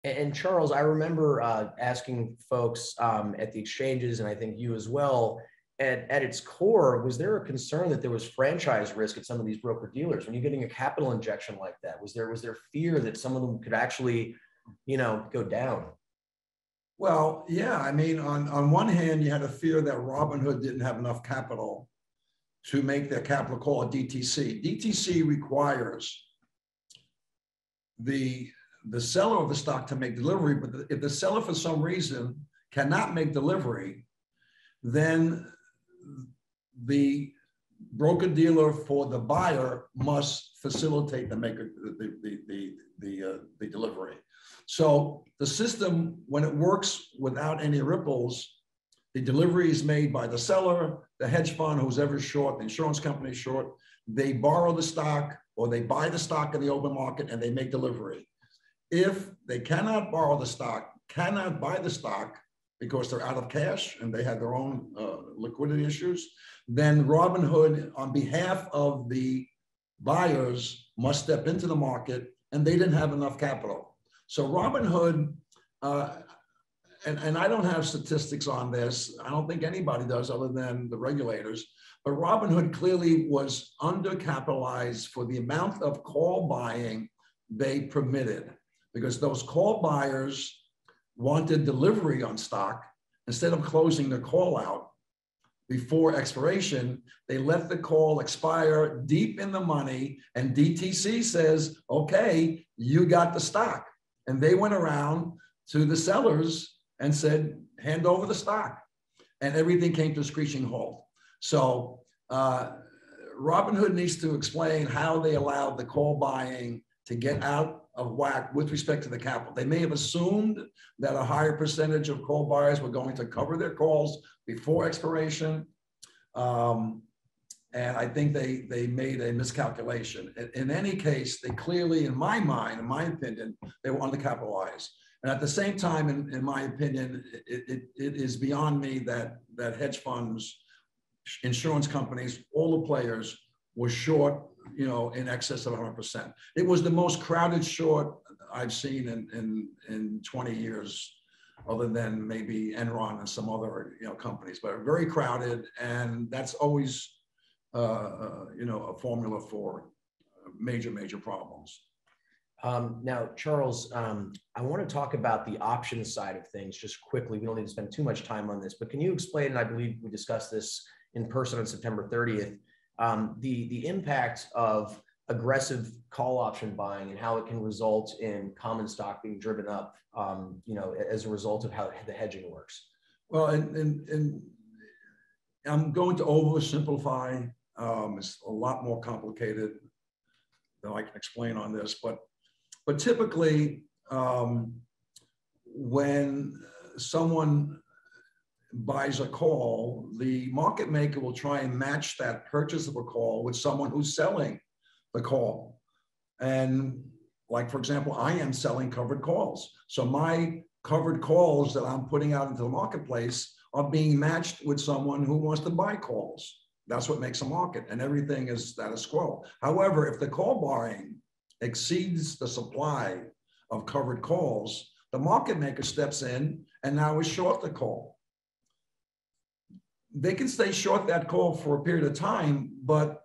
And Charles, I remember asking folks at the exchanges, and I think you as well, at its core, was there a concern that there was franchise risk at some of these broker dealers? When you're getting a capital injection like that, was there fear that some of them could actually, go down? Well, yeah, I mean, on one hand, you had a fear that Robinhood didn't have enough capital to make their capital call a DTC. DTC requires the seller of the stock to make delivery, but if the seller for some reason cannot make delivery, then the broker dealer for the buyer must facilitate the delivery. So the system, when it works without any ripples, the delivery is made by the seller, the hedge fund, who's ever short, the insurance company short. They borrow the stock or they buy the stock in the open market and they make delivery. If they cannot borrow the stock, cannot buy the stock because they're out of cash and they have their own liquidity issues, then Robinhood, on behalf of the buyers, must step into the market, and they didn't have enough capital. So Robinhood, and I don't have statistics on this. I don't think anybody does other than the regulators. But Robinhood clearly was undercapitalized for the amount of call buying they permitted, because those call buyers wanted delivery on stock. Instead of closing the call out before expiration, they let the call expire deep in the money, and DTC says, okay, you got the stock. And they went around to the sellers and said, hand over the stock. And everything came to a screeching halt. So Robinhood needs to explain how they allowed the call buying to get out of whack with respect to the capital. They may have assumed that a higher percentage of call buyers were going to cover their calls before expiration. And I think they made a miscalculation. In any case, they clearly, in my mind, in my opinion, they were undercapitalized. And at the same time, in my opinion, it is beyond me that hedge funds, insurance companies, all the players were short, in excess of 100%. It was the most crowded short I've seen in 20 years, other than maybe Enron and some other companies, but very crowded, and that's always a formula for major problems. Now, Charles, I want to talk about the options side of things just quickly. We don't need to spend too much time on this, but can you explain, and I believe we discussed this in person on September 30th, the impact of aggressive call option buying and how it can result in common stock being driven up, as a result of how the hedging works? Well, and I'm going to oversimplify. It's a lot more complicated than I can explain on this, but typically, when someone buys a call, the market maker will try and match that purchase of a call with someone who's selling the call. And like, for example, I am selling covered calls. So my covered calls that I'm putting out into the marketplace are being matched with someone who wants to buy calls. That's what makes a market, and everything is status quo. However, if the call buying exceeds the supply of covered calls, the market maker steps in and now is short the call. They can stay short that call for a period of time, but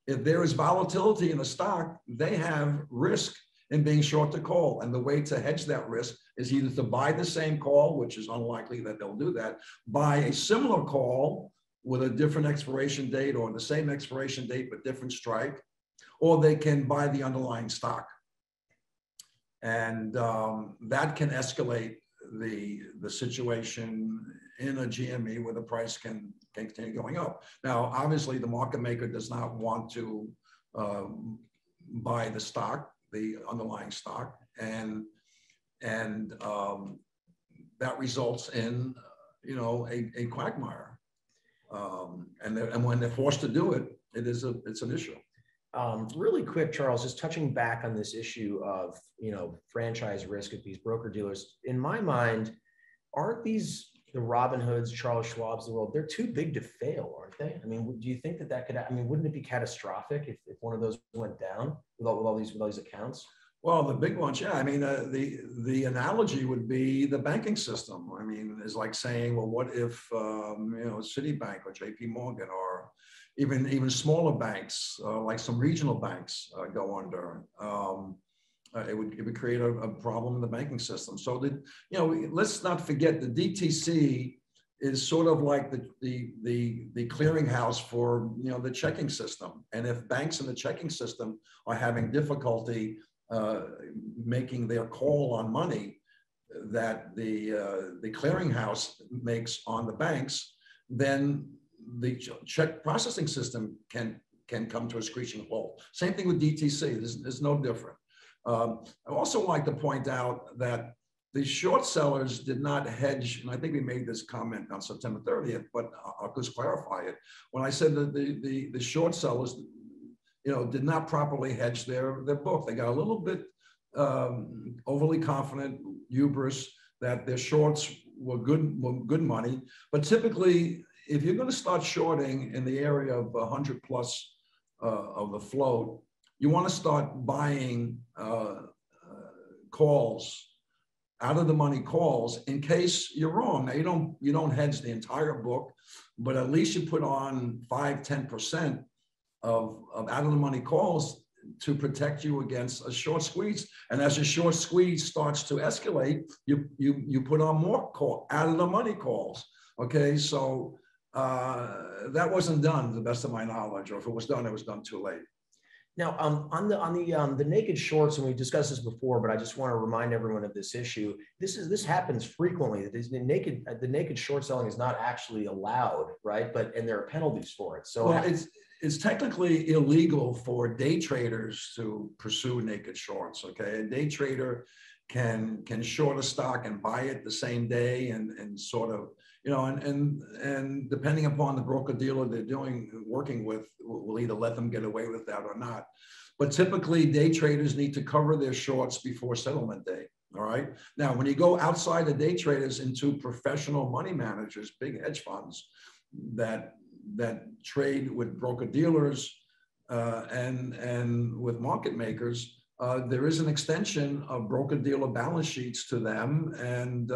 if there is volatility in the stock, they have risk in being short the call. And the way to hedge that risk is either to buy the same call, which is unlikely that they'll do that, buy a similar call with a different expiration date or the same expiration date but different strike, or they can buy the underlying stock. And that can escalate the situation in a GME where the price can continue going up. Now, obviously, the market maker does not want to buy the stock, the underlying stock, and that results in a quagmire. And when they're forced to do it, it's an issue. Really quick, Charles, just touching back on this issue of, franchise risk at these broker dealers. In my mind, aren't these the Robinhoods, Charles Schwabs of the world? They're too big to fail, aren't they? I mean, do you think that could, wouldn't it be catastrophic if one of those went down with all these accounts? Well, the big ones, yeah. I mean, the analogy would be the banking system. I mean, it's like saying, well, what if Citibank or J.P. Morgan or even smaller banks like some regional banks go under? It would create a problem in the banking system. So that let's not forget the DTC is sort of like the clearinghouse for the checking system. And if banks in the checking system are having difficulty making their call on money that the clearinghouse makes on the banks, then the check processing system can come to a screeching halt. Same thing with DTC. There's no different. I also like to point out that the short sellers did not hedge, and I think we made this comment on September 30th, but I'll just clarify it. When I said that the short sellers did not properly hedge their book. They got a little bit overly confident, hubris, that their shorts were good money. But typically, if you're going to start shorting in the area of 100 plus of the float, you want to start buying calls, out of the money calls, in case you're wrong. Now you don't hedge the entire book, but at least you put on 5-10% of out of the money calls to protect you against a short squeeze. And as a short squeeze starts to escalate, you put on more out of the money calls. Okay, so that wasn't done to the best of my knowledge, or if it was done, it was done too late. Now, on the naked shorts, and we discussed this before, but I just want to remind everyone of this issue. This happens frequently. The naked short selling is not actually allowed, right? And there are penalties for it. So well, it's technically illegal for day traders to pursue naked shorts. Okay, a day trader can short a stock and buy it the same day, and sort of and depending upon the broker dealer they're working with, will either let them get away with that or not. But typically, day traders need to cover their shorts before settlement day. All right. Now, when you go outside the day traders into professional money managers, big hedge funds that trade with broker dealers and with market makers, there is an extension of broker dealer balance sheets to them, and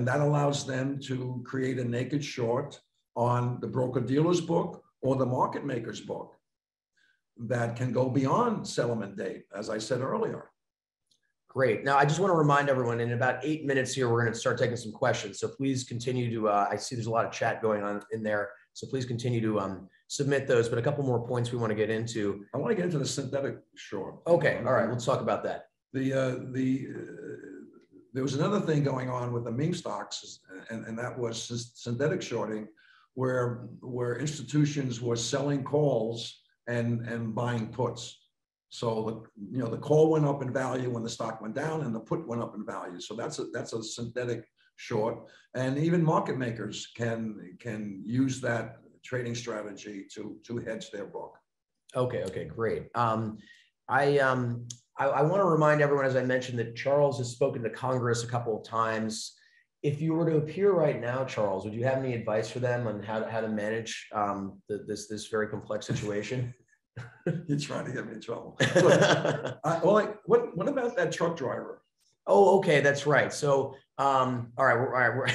that allows them to create a naked short on the broker dealer's book or the market maker's book that can go beyond settlement date, as I said earlier. Great. Now, I just want to remind everyone, in about 8 minutes here, we're going to start taking some questions. So please continue to, I see there's a lot of chat going on in there. So please continue to submit those, but a couple more points we want to get into. I want to get into the synthetic short. Okay. All right. Let's talk about that. There was another thing going on with the meme stocks, and that was synthetic shorting, where institutions were selling calls and buying puts. So the call went up in value when the stock went down, and the put went up in value. So that's a synthetic short, and even market makers can use that trading strategy to hedge their book. Okay, great. I want to remind everyone, as I mentioned, that Charles has spoken to Congress a couple of times. If you were to appear right now, Charles, would you have any advice for them on how to manage this very complex situation? You're trying to get me in trouble. Look, what about that truck driver? Oh, okay, that's right. So, all right.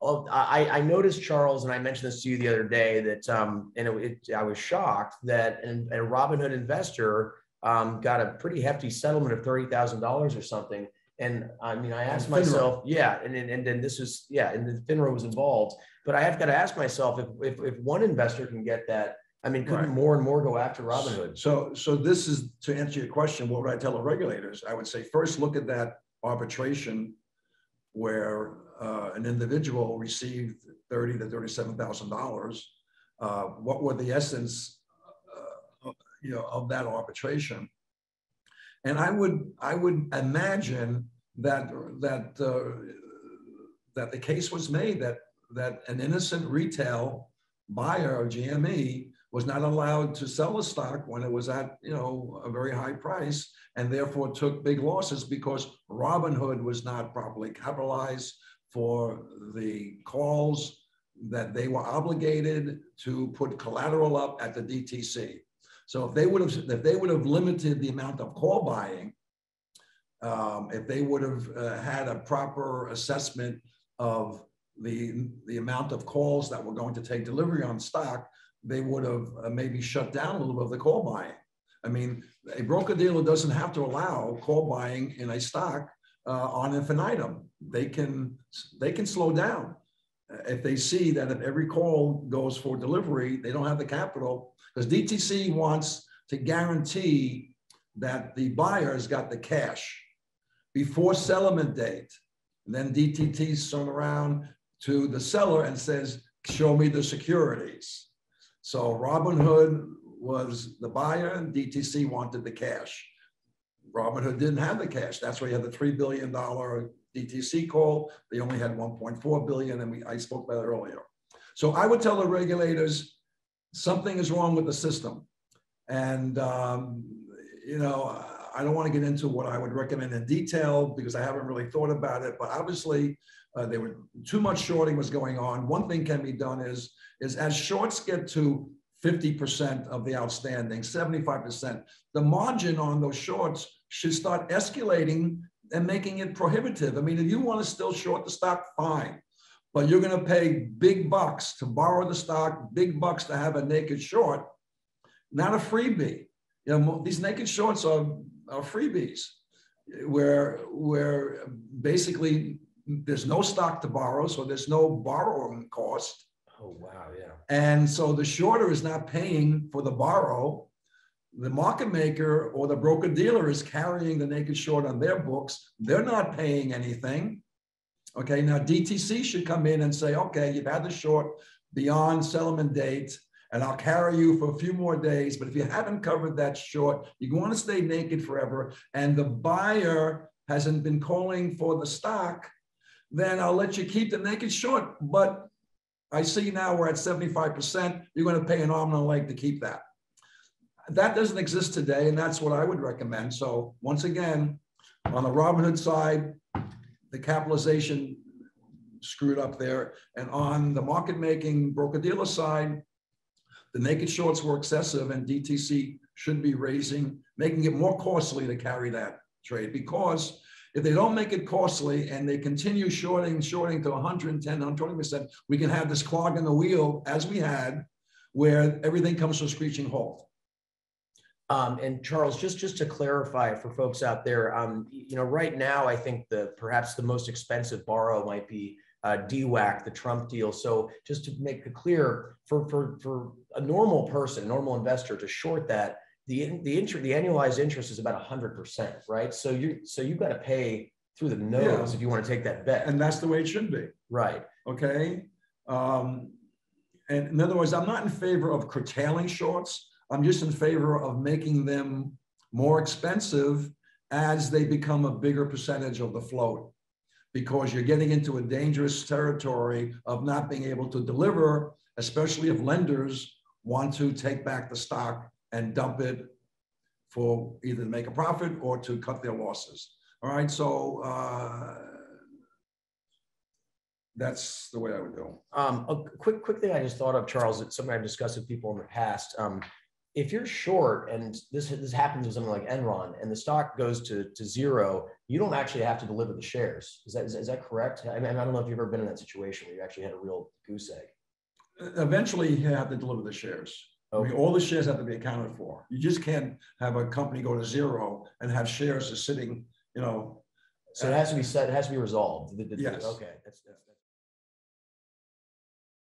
Well, I noticed, Charles, and I mentioned this to you the other day, that I was shocked that a Robinhood investor got a pretty hefty settlement of $30,000 or something. And I mean, I asked myself, and then this was, and the FINRA was involved. But I have got to ask myself, if one investor can get that, I mean, couldn't more and more go after Robinhood? So this is, to answer your question, what would I tell the regulators? I would say, first, look at that arbitration where an individual received $30,000 to $37,000. What were the essence, of that arbitration? And I would imagine that the case was made that an innocent retail buyer of GME was not allowed to sell the stock when it was at a very high price, and therefore took big losses because Robinhood was not properly capitalized for the calls that they were obligated to put collateral up at the DTC. So if they would have limited the amount of call buying if they would have had a proper assessment of the amount of calls that were going to take delivery on stock, they would have maybe shut down a little bit of the call buying. I mean, a broker dealer doesn't have to allow call buying in a stock on infinitum. They can slow down if they see that if every call goes for delivery, they don't have the capital, because DTC wants to guarantee that the buyer's got the cash before settlement date. And then DTT turn around to the seller and says, show me the securities. So Robinhood was the buyer and DTC wanted the cash. Robinhood didn't have the cash. That's why you had the $3 billion DTC call. They only had 1.4 billion, and I spoke about it earlier. So I would tell the regulators, something is wrong with the system. And, you know, I don't want to get into what I would recommend in detail because I haven't really thought about it, but obviously there were too much shorting was going on. One thing can be done is as shorts get to 50% of the outstanding, 75%, the margin on those shorts should start escalating and making it prohibitive. I mean, if you want to still short the stock, fine, but you're going to pay big bucks to borrow the stock, big bucks to have a naked short, not a freebie. You know, these naked shorts are freebies where basically there's no stock to borrow, so there's no borrowing cost. Oh, wow, yeah. And so the shorter is not paying for the borrow. The market maker or the broker dealer is carrying the naked short on their books. They're not paying anything. Okay, now DTC should come in and say, okay, you've had the short beyond settlement date, and I'll carry you for a few more days. But if you haven't covered that short, you want to stay naked forever, and the buyer hasn't been calling for the stock, then I'll let you keep the naked short. But I see now we're at 75%. You're going to pay an arm and a leg to keep that. That doesn't exist today, and that's what I would recommend. So once again, on the Robinhood side, the capitalization screwed up there. And on the market making broker dealer side, the naked shorts were excessive, and DTC should be making it more costly to carry that trade, because if they don't make it costly and they continue shorting to 110, 120%, we can have this clog in the wheel as we had, where everything comes to a screeching halt. And Charles, just to clarify for folks out there, you know, right now, I think perhaps the most expensive borrow might be DWAC, the Trump deal. So just to make it clear, for a normal person, normal investor to short that, the annualized interest is about 100%, right? So you've got to pay through the nose if you want to take that bet. And that's the way it should be. Right. Okay. And in other words, I'm not in favor of curtailing shorts. I'm just in favor of making them more expensive as they become a bigger percentage of the float, because you're getting into a dangerous territory of not being able to deliver, especially if lenders want to take back the stock and dump it for either to make a profit or to cut their losses. All right, so that's the way I would go. A quick thing I just thought of, Charles, it's something I've discussed with people in the past. If you're short, and this happens with something like Enron, and the stock goes to zero, you don't actually have to deliver the shares. Is that correct? I mean, I don't know if you've ever been in that situation where you actually had a real goose egg. Eventually, you have to deliver the shares. Okay. I mean, all the shares have to be accounted for. You just can't have a company go to zero and have shares just sitting, you know. So it has to be set. It has to be resolved. Yes. Okay. That's